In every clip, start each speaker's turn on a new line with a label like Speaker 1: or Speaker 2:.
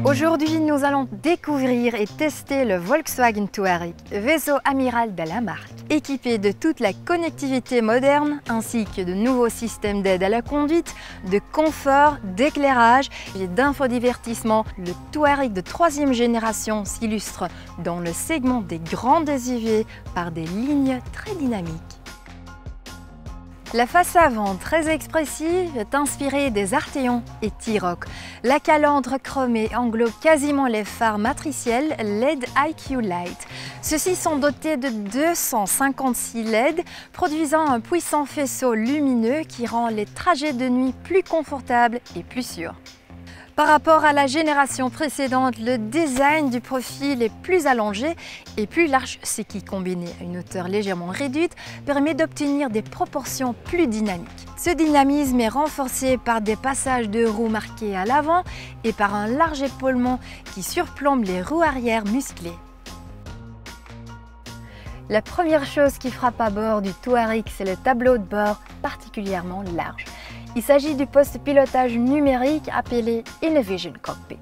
Speaker 1: Aujourd'hui, nous allons découvrir et tester le Volkswagen Touareg, vaisseau amiral de la marque. Équipé de toute la connectivité moderne ainsi que de nouveaux systèmes d'aide à la conduite, de confort, d'éclairage et d'infodivertissement, le Touareg de 3e génération s'illustre dans le segment des grands SUV par des lignes très dynamiques. La face avant, très expressive, est inspirée des Arteon et T-Roc. La calandre chromée englobe quasiment les phares matriciels LED IQ Light. Ceux-ci sont dotés de 256 LED, produisant un puissant faisceau lumineux qui rend les trajets de nuit plus confortables et plus sûrs. Par rapport à la génération précédente, le design du profil est plus allongé et plus large, ce qui, combiné à une hauteur légèrement réduite, permet d'obtenir des proportions plus dynamiques. Ce dynamisme est renforcé par des passages de roues marqués à l'avant et par un large épaulement qui surplombe les roues arrière musclées. La première chose qui frappe à bord du Touareg, c'est le tableau de bord particulièrement large. Il s'agit du poste pilotage numérique appelé InnoVision Cockpit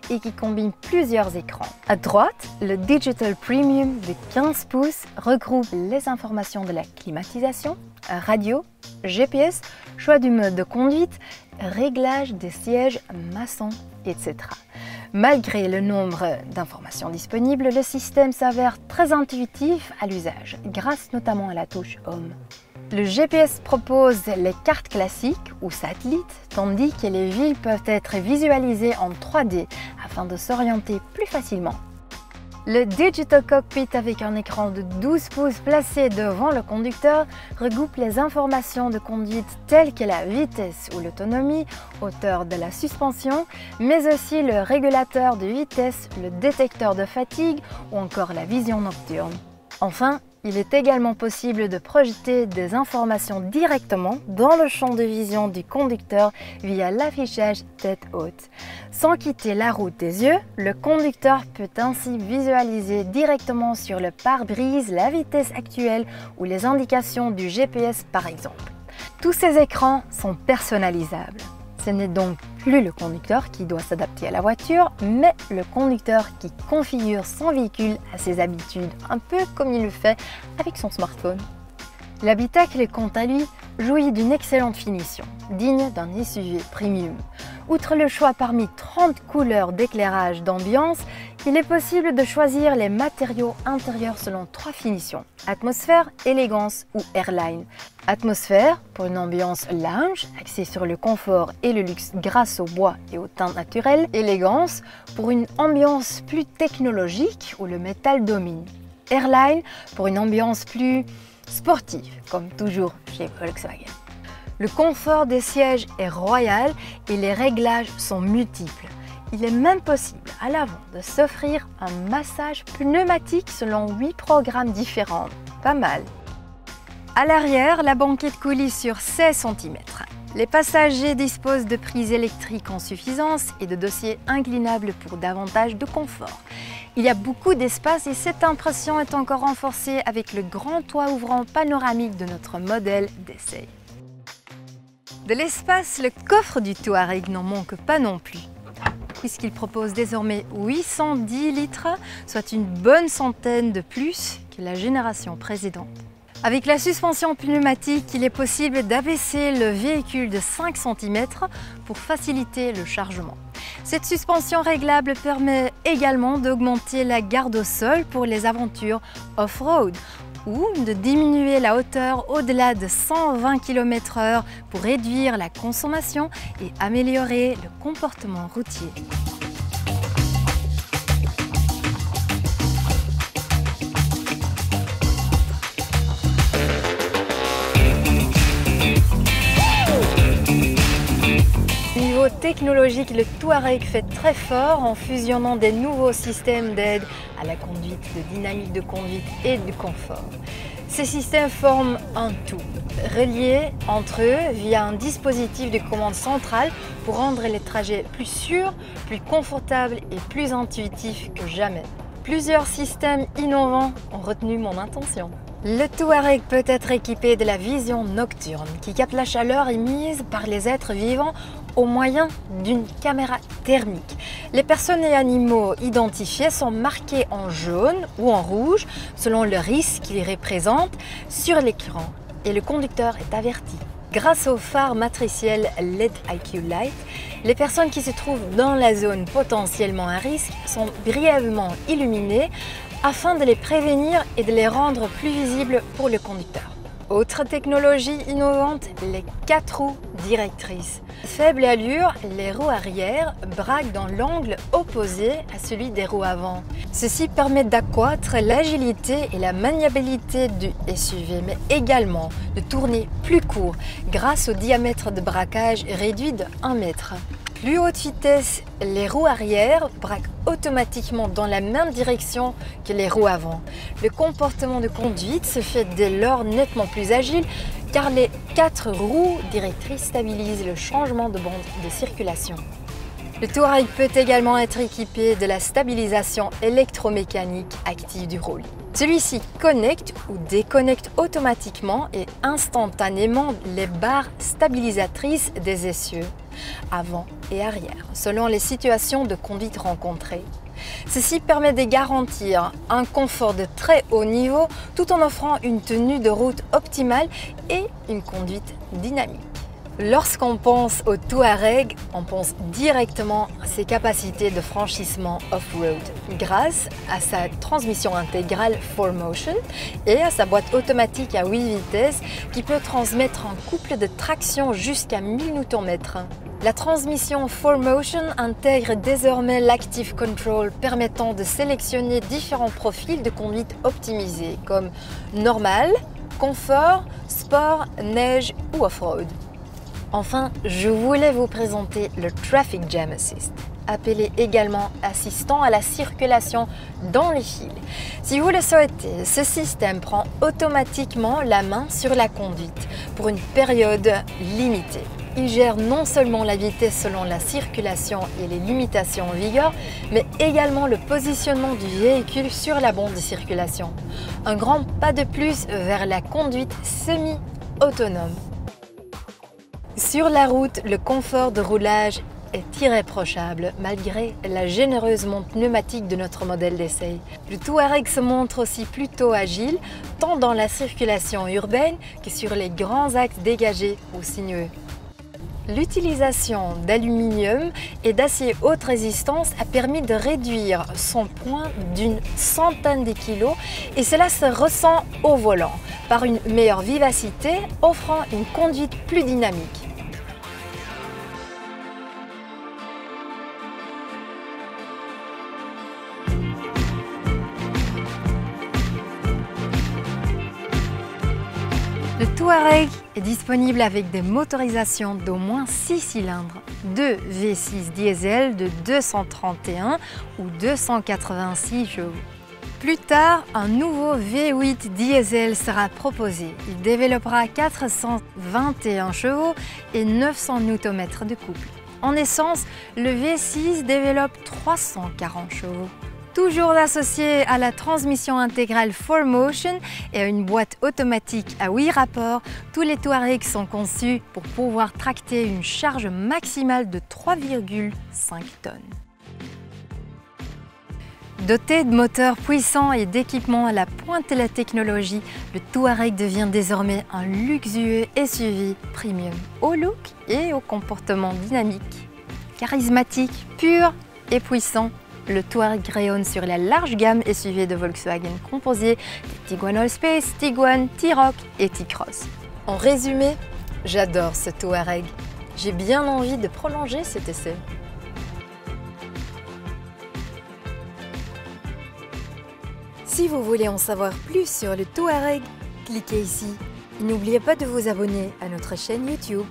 Speaker 1: et qui combine plusieurs écrans. À droite, le Digital Premium de 15 pouces regroupe les informations de la climatisation, radio, GPS, choix du mode de conduite, réglage des sièges, maçons, etc. Malgré le nombre d'informations disponibles, le système s'avère très intuitif à l'usage, grâce notamment à la touche Home. Le GPS propose les cartes classiques ou satellites, tandis que les villes peuvent être visualisées en 3D afin de s'orienter plus facilement. Le Digital Cockpit avec un écran de 12 pouces placé devant le conducteur regroupe les informations de conduite telles que la vitesse ou l'autonomie, hauteur de la suspension, mais aussi le régulateur de vitesse, le détecteur de fatigue ou encore la vision nocturne. Enfin, il est également possible de projeter des informations directement dans le champ de vision du conducteur via l'affichage tête haute. Sans quitter la route des yeux, le conducteur peut ainsi visualiser directement sur le pare-brise la vitesse actuelle ou les indications du GPS par exemple. Tous ces écrans sont personnalisables. Ce n'est donc plus le conducteur qui doit s'adapter à la voiture, mais le conducteur qui configure son véhicule à ses habitudes, un peu comme il le fait avec son smartphone. L'habitacle, quant à lui, jouit d'une excellente finition, digne d'un SUV premium. Outre le choix parmi 30 couleurs d'éclairage d'ambiance, il est possible de choisir les matériaux intérieurs selon 3 finitions: atmosphère, élégance ou airline. Atmosphère pour une ambiance lounge, axée sur le confort et le luxe grâce au bois et au teint naturel. Élégance pour une ambiance plus technologique où le métal domine. Airline pour une ambiance plus sportive, comme toujours chez Volkswagen. Le confort des sièges est royal et les réglages sont multiples. Il est même possible à l'avant de s'offrir un massage pneumatique selon 8 programmes différents. Pas mal. À l'arrière, la banquette coulisse sur 16 cm. Les passagers disposent de prises électriques en suffisance et de dossiers inclinables pour davantage de confort. Il y a beaucoup d'espace et cette impression est encore renforcée avec le grand toit ouvrant panoramique de notre modèle d'essai. De l'espace, le coffre du Touareg n'en manque pas non plus, puisqu'il propose désormais 810 litres, soit une bonne centaine de plus que la génération précédente. Avec la suspension pneumatique, il est possible d'abaisser le véhicule de 5 cm pour faciliter le chargement. Cette suspension réglable permet également d'augmenter la garde au sol pour les aventures off-road ou de diminuer la hauteur au-delà de 120 km/h pour réduire la consommation et améliorer le comportement routier. Niveau technologique, le Touareg fait très fort en fusionnant des nouveaux systèmes d'aide à la conduite, de dynamique de conduite et de confort. Ces systèmes forment un tout, reliés entre eux via un dispositif de commande centrale pour rendre les trajets plus sûrs, plus confortables et plus intuitifs que jamais. Plusieurs systèmes innovants ont retenu mon attention. Le Touareg peut être équipé de la vision nocturne qui capte la chaleur émise par les êtres vivants au moyen d'une caméra thermique. Les personnes et animaux identifiés sont marqués en jaune ou en rouge selon le risque qu'ils représentent sur l'écran et le conducteur est averti. Grâce au phare matriciel LED IQ Light, les personnes qui se trouvent dans la zone potentiellement à risque sont brièvement illuminées afin de les prévenir et de les rendre plus visibles pour le conducteur. Autre technologie innovante, les 4 roues directrices. Faible allure, les roues arrière braquent dans l'angle opposé à celui des roues avant. Ceci permet d'accroître l'agilité et la maniabilité du SUV, mais également de tourner plus court grâce au diamètre de braquage réduit de 1 mètre. Plus haute vitesse, les roues arrière braquent automatiquement dans la même direction que les roues avant. Le comportement de conduite se fait dès lors nettement plus agile car les 4 roues directrices stabilisent le changement de bande de circulation. Le Touareg peut également être équipé de la stabilisation électromécanique active du roulis. Celui-ci connecte ou déconnecte automatiquement et instantanément les barres stabilisatrices des essieux, avant et arrière, selon les situations de conduite rencontrées. Ceci permet de garantir un confort de très haut niveau tout en offrant une tenue de route optimale et une conduite dynamique. Lorsqu'on pense au Touareg, on pense directement à ses capacités de franchissement off-road grâce à sa transmission intégrale 4Motion et à sa boîte automatique à 8 vitesses qui peut transmettre un couple de traction jusqu'à 1000 Nm. La transmission 4Motion intègre désormais l'Active Control permettant de sélectionner différents profils de conduite optimisés comme normal, confort, sport, neige ou off-road. Enfin, je voulais vous présenter le Traffic Jam Assist, appelé également assistant à la circulation dans les fils. Si vous le souhaitez, ce système prend automatiquement la main sur la conduite pour une période limitée. Il gère non seulement la vitesse selon la circulation et les limitations en vigueur, mais également le positionnement du véhicule sur la bande de circulation. Un grand pas de plus vers la conduite semi-autonome. Sur la route, le confort de roulage est irréprochable malgré la généreuse monte pneumatique de notre modèle d'essai. Le Touareg se montre aussi plutôt agile, tant dans la circulation urbaine que sur les grands axes dégagés ou sinueux. L'utilisation d'aluminium et d'acier haute résistance a permis de réduire son poids d'une centaine de kilos et cela se ressent au volant par une meilleure vivacité offrant une conduite plus dynamique. Le Touareg est disponible avec des motorisations d'au moins 6 cylindres, 2 V6 diesel de 231 ou 286 chevaux. Plus tard, un nouveau V8 diesel sera proposé. Il développera 421 chevaux et 900 Nm de couple. En essence, le V6 développe 340 chevaux. Toujours associé à la transmission intégrale 4Motion et à une boîte automatique à 8 rapports, tous les Touaregs sont conçus pour pouvoir tracter une charge maximale de 3,5 tonnes. Doté de moteurs puissants et d'équipements à la pointe de la technologie, le Touareg devient désormais un luxueux SUV premium, au look et au comportement dynamique. Charismatique, pur et puissant, le Touareg rayonne sur la large gamme SUV de Volkswagen composée des Tiguan Allspace, Tiguan, T-Roc et T-Cross. En résumé, j'adore ce Touareg. J'ai bien envie de prolonger cet essai. Si vous voulez en savoir plus sur le Touareg, cliquez ici. N'oubliez pas de vous abonner à notre chaîne YouTube.